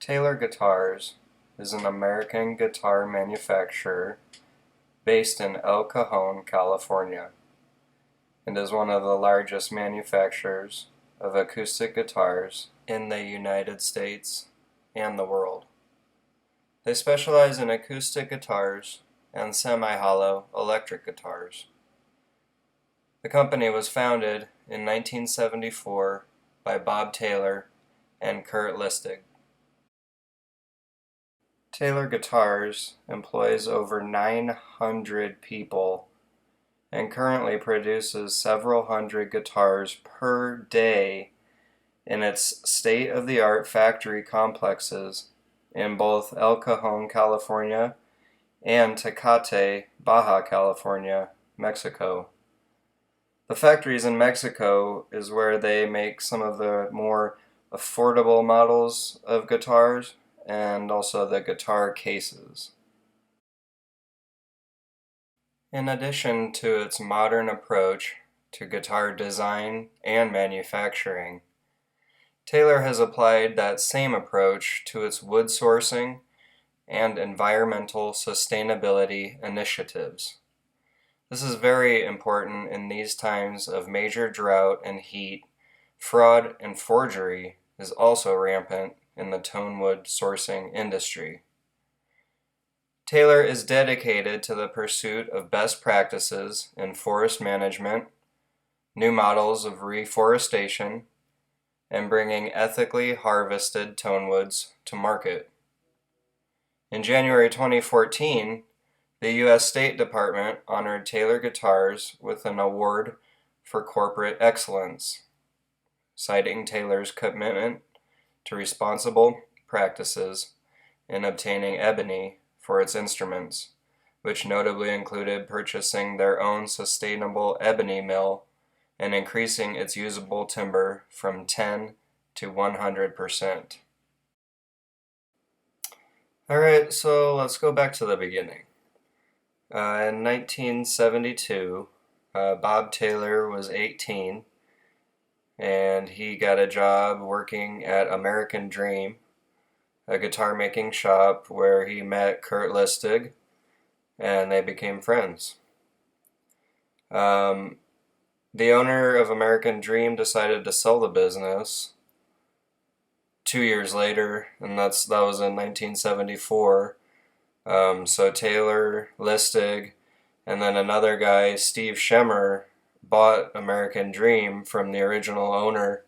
Taylor Guitars is an American guitar manufacturer based in El Cajon, California, and is one of the largest manufacturers of acoustic guitars in the United States and the world. They specialize in acoustic guitars and semi-hollow electric guitars. The company was founded in 1974 by Bob Taylor and Kurt Lustig. Taylor Guitars employs over 900 people and currently produces several hundred guitars per day in its state-of-the-art factory complexes in both El Cajon, California and Tecate, Baja California, Mexico. The factories in Mexico is where they make some of the more affordable models of guitars and also the guitar cases. In addition to its modern approach to guitar design and manufacturing, Taylor has applied that same approach to its wood sourcing and environmental sustainability initiatives. This is very important in these times of major drought and heat. Fraud and forgery is also rampant in the tone wood sourcing industry. Taylor is dedicated to the pursuit of best practices in forest management, new models of reforestation, and bringing ethically harvested tone woods to market. In January 2014, the U.S. State Department honored Taylor Guitars with an award for corporate excellence, citing Taylor's commitment to responsible practices in obtaining ebony for its instruments, which notably included purchasing their own sustainable ebony mill and increasing its usable timber from 10 to 100%. Alright, so let's go back to the beginning. In 1972, Bob Taylor was 18, and he got a job working at American Dream, a guitar making shop where he met Kurt Lustig, and they became friends. The owner of American Dream decided to sell the business 2 years later, and that was in 1974. So Taylor, Lustig, and then another guy, Steve Schemmer, bought American Dream from the original owner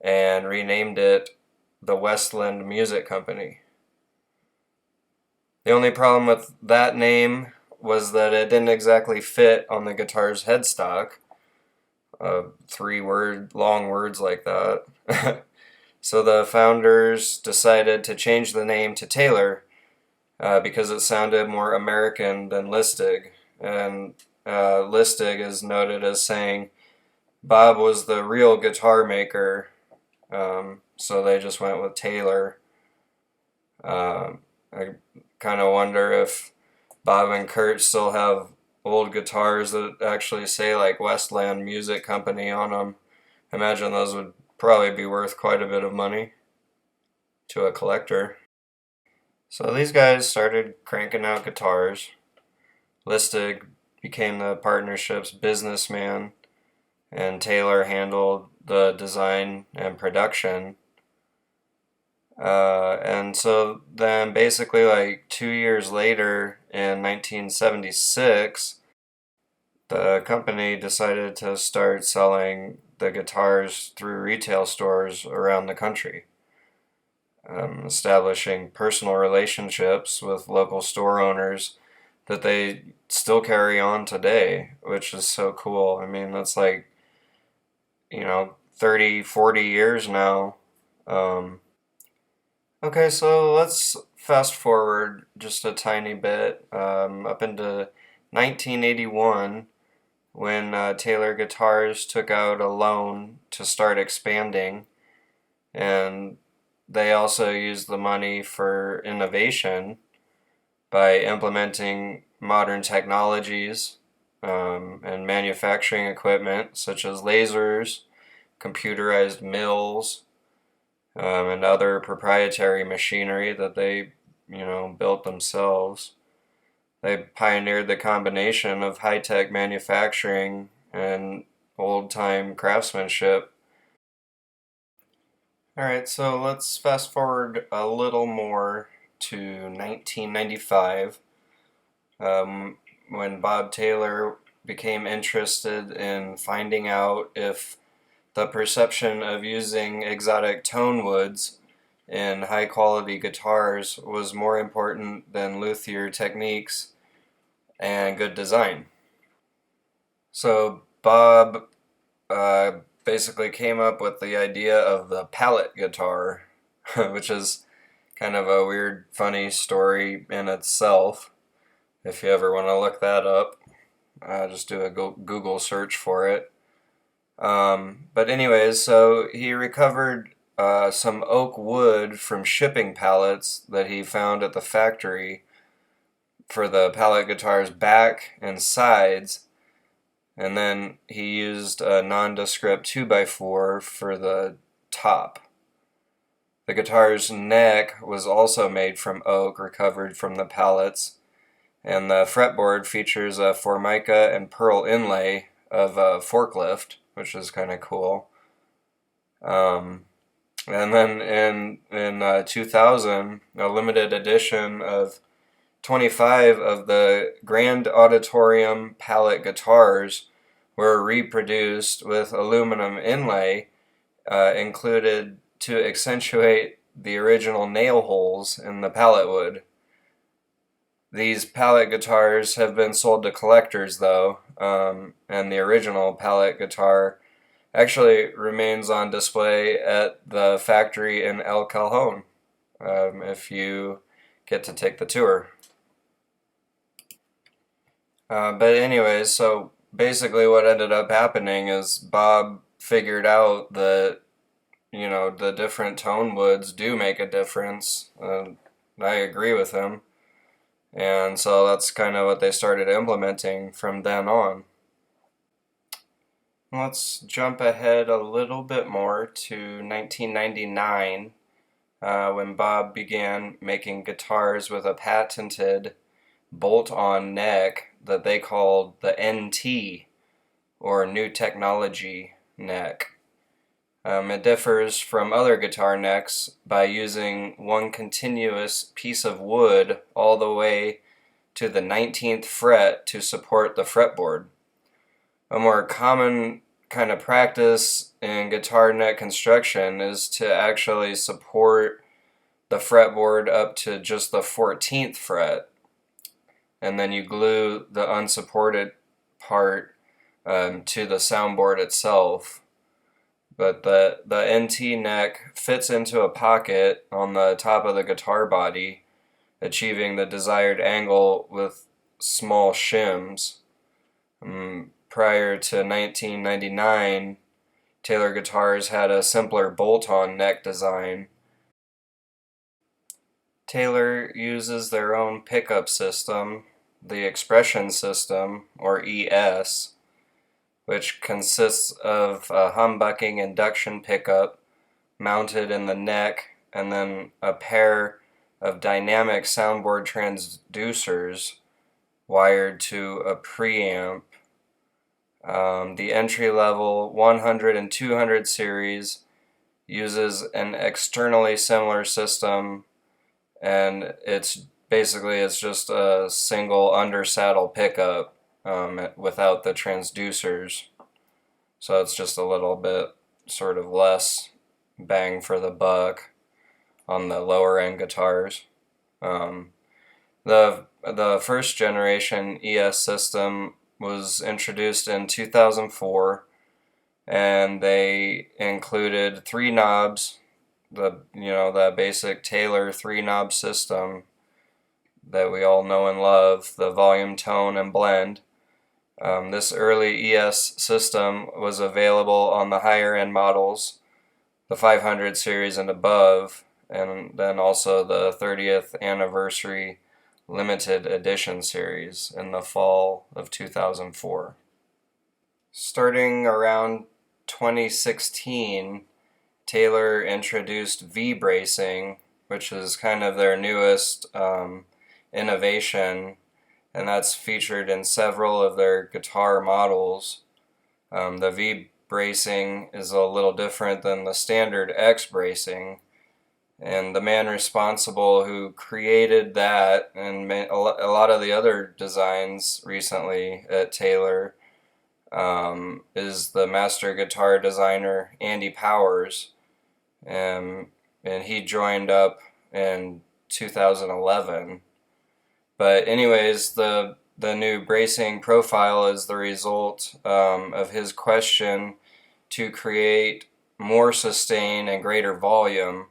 and renamed it the Westland Music Company. The only problem with that name was that it didn't exactly fit on the guitar's headstock. 3 long words like that. So the founders decided to change the name to Taylor because it sounded more American than Lustig. And Lustig is noted as saying Bob was the real guitar maker, so they just went with Taylor. I kind of wonder if Bob and Kurt still have old guitars that actually say like Westland Music Company on them. I imagine those would probably be worth quite a bit of money to a collector. So these guys started cranking out guitars. Lustig became the partnership's businessman, and Taylor handled the design and production. And so then basically like 2 years later, in 1976, the company decided to start selling the guitars through retail stores around the country, establishing personal relationships with local store owners that they still carry on today, which is so cool. I mean, that's like, 30, 40 years now. Okay, so let's fast forward just a tiny bit, up into 1981, when Taylor Guitars took out a loan to start expanding, and they also used the money for innovation by implementing modern technologies and manufacturing equipment such as lasers, computerized mills, and other proprietary machinery that they, built themselves. They pioneered the combination of high-tech manufacturing and old-time craftsmanship. Alright, so let's fast forward a little more to 1995, when Bob Taylor became interested in finding out if the perception of using exotic tone woods in high quality guitars was more important than luthier techniques and good design. So Bob basically came up with the idea of the pallet guitar, which is kind of a weird, funny story in itself. If you ever want to look that up, just do a Google search for it. But anyways, so he recovered some oak wood from shipping pallets that he found at the factory for the pallet guitar's back and sides, and then he used a nondescript 2x4 for the top. The guitar's neck was also made from oak recovered from the pallets, and the fretboard features a formica and pearl inlay of a forklift, which is kind of cool. And then in 2000, a limited edition of 25 of the Grand Auditorium pallet guitars were reproduced with aluminum inlay included to accentuate the original nail holes in the pallet wood. These pallet guitars have been sold to collectors, though, and the original pallet guitar actually remains on display at the factory in El Cajon, if you get to take the tour. But anyways, so basically what ended up happening is Bob figured out that, the different tone woods do make a difference. I agree with him. And so that's kind of what they started implementing from then on. Let's jump ahead a little bit more to 1999, when Bob began making guitars with a patented bolt-on neck that they called the NT, or New Technology neck. It differs from other guitar necks by using one continuous piece of wood all the way to the 19th fret to support the fretboard. A more common kind of practice in guitar neck construction is to actually support the fretboard up to just the 14th fret, and then you glue the unsupported part to the soundboard itself. But the NT neck fits into a pocket on the top of the guitar body, achieving the desired angle with small shims. Prior to 1999, Taylor guitars had a simpler bolt-on neck design. Taylor uses their own pickup system, the Expression System, or ES, which consists of a humbucking induction pickup mounted in the neck and then a pair of dynamic soundboard transducers wired to a preamp. The entry-level 100 and 200 series uses an externally similar system, and it's just a single under-saddle pickup without the transducers. So it's just a little bit sort of less bang for the buck on the lower end guitars. The first generation ES system was introduced in 2004, and they included 3 knobs, the basic Taylor 3-knob system that we all know and love, the volume, tone, and blend. This early ES system was available on the higher end models, the 500 series and above, and then also the 30th anniversary limited edition series in the fall of 2004. Starting around 2016, Taylor introduced V-bracing, which is kind of their newest innovation, and that's featured in several of their guitar models. The V-bracing is a little different than the standard X-bracing, and the man responsible who created that and a lot of the other designs recently at Taylor is the master guitar designer Andy Powers, and he joined up in 2011. But anyways, the new bracing profile is the result of his question to create more sustain and greater volume,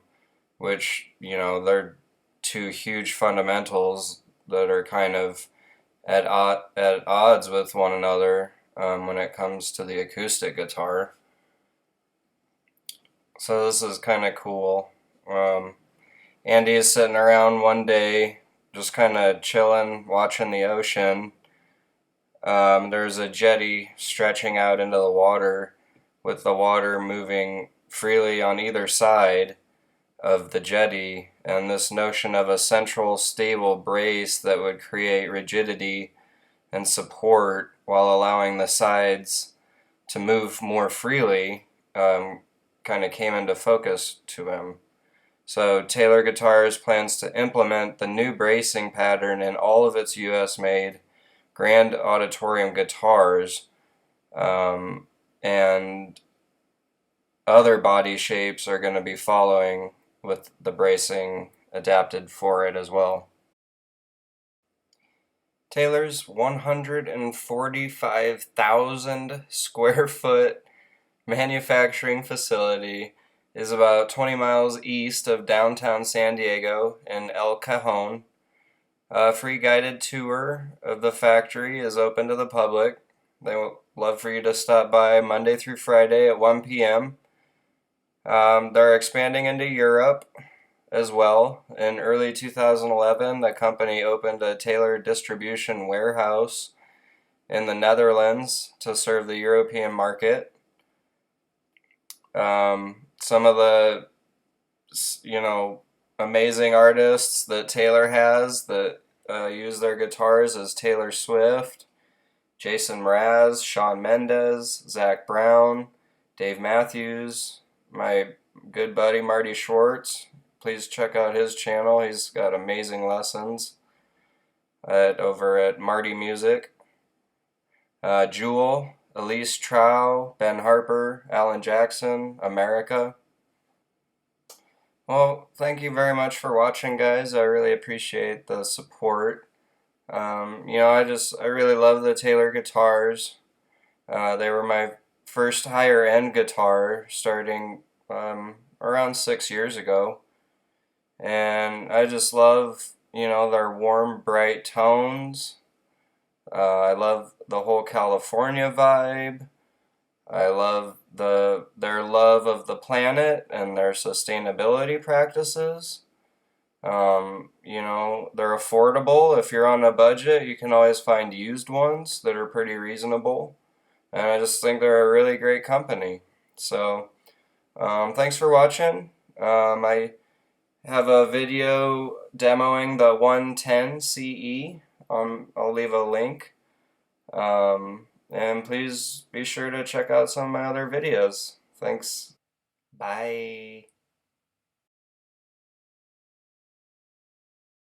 which, they're two huge fundamentals that are kind of at odds with one another when it comes to the acoustic guitar. So this is kind of cool. Andy is sitting around one day just kind of chilling, watching the ocean. There's a jetty stretching out into the water with the water moving freely on either side of the jetty, and this notion of a central stable brace that would create rigidity and support while allowing the sides to move more freely kind of came into focus to him. So Taylor Guitars plans to implement the new bracing pattern in all of its US-made grand auditorium guitars, and other body shapes are going to be following with the bracing adapted for it as well. Taylor's 145,000 square foot manufacturing facility is about 20 miles east of downtown San Diego in El Cajon. A free guided tour of the factory is open to the public. They would love for you to stop by Monday through Friday at 1 p.m. They're expanding into Europe as well. In early 2011, the company opened a Taylor distribution warehouse in the Netherlands to serve the European market. Some of the, amazing artists that Taylor has that use their guitars is Taylor Swift, Jason Mraz, Shawn Mendes, Zac Brown, Dave Matthews, my good buddy Marty Schwartz. Please check out his channel. He's got amazing lessons over at Marty Music. Jewel, Elise, Trouw, Ben Harper, Alan Jackson, America. Well, thank you very much for watching, guys. I really appreciate the support. I really love the Taylor guitars. They were my first higher end guitar starting around 6 years ago. And I just love, their warm, bright tones. I love the whole California vibe. I love their love of the planet and their sustainability practices. They're affordable. If you're on a budget, you can always find used ones that are pretty reasonable. And I just think they're a really great company. So, thanks for watching. I have a video demoing the 110 CE. I'll leave a link. And please be sure to check out some of my other videos. Thanks. Bye.